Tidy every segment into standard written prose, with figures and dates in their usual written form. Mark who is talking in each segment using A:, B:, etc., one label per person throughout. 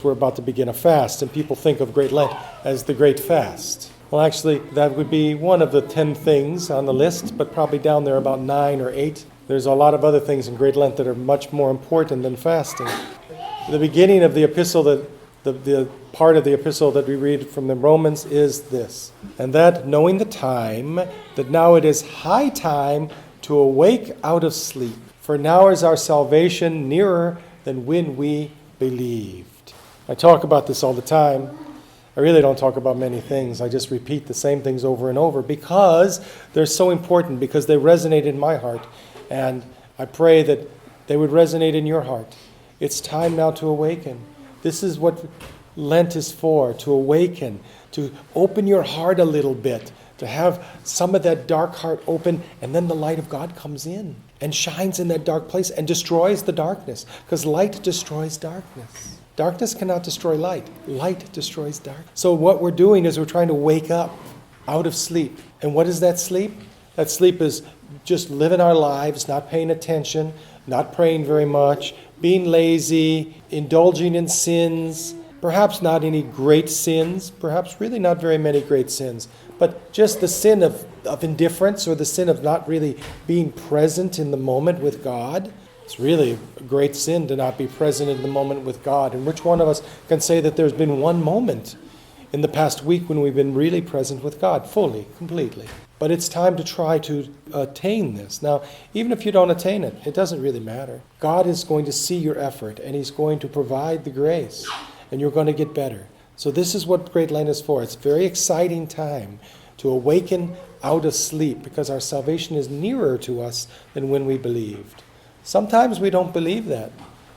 A: We're about to begin a fast, and people think of Great Lent as the Great Fast. Well, actually, that would be one of the 10 things on the list, but probably down there about 9 or 8. There's a lot of other things in Great Lent that are much more important than fasting. The beginning of the epistle, the part of the epistle that we read from the Romans is this, and that, knowing the time, that now it is high time to awake out of sleep, for now is our salvation nearer than when we believed. I talk about this all the time. I really don't talk about many things. I just repeat the same things over and over because they're so important, because they resonate in my heart. And I pray that they would resonate in your heart. It's time now to awaken. This is what Lent is for, to awaken, to open your heart a little bit, to have some of that dark heart open, and then the light of God comes in and shines in that dark place and destroys the darkness, because light destroys darkness. Darkness cannot destroy light. Light destroys darkness. So what we're doing is we're trying to wake up out of sleep. And what is that sleep? That sleep is just living our lives, not paying attention, not praying very much, being lazy, indulging in sins, perhaps not any great sins, perhaps really not very many great sins, but just the sin of indifference, or the sin of not really being present in the moment with God. It's really a great sin to not be present in the moment with God. And which one of us can say that there's been one moment in the past week when we've been really present with God, fully, completely? But it's time to try to attain this. Now, even if you don't attain it, it doesn't really matter. God is going to see your effort, and He's going to provide the grace, and you're going to get better. So this is what Great Lent is for. It's a very exciting time to awaken out of sleep, because our salvation is nearer to us than when we believed. Sometimes we don't believe that.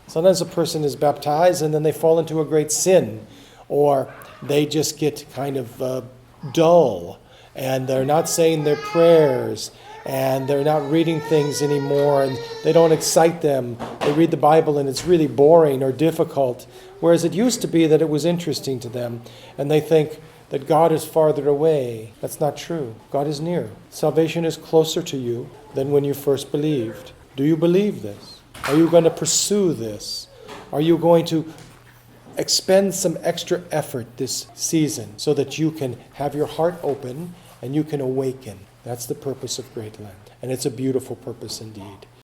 A: Sometimes a person is baptized and then they fall into a great sin, or they just get kind of dull, and they're not saying their prayers, and they're not reading things anymore, and they don't excite them. They read the Bible and it's really boring or difficult, whereas it used to be that it was interesting to them, and they think that God is farther away. That's not true. God is near. Salvation is closer to you than when you first believed. Do you believe this? Are you going to pursue this? Are you going to expend some extra effort this season so that you can have your heart open and you can awaken? That's the purpose of Great Lent. And it's a beautiful purpose indeed.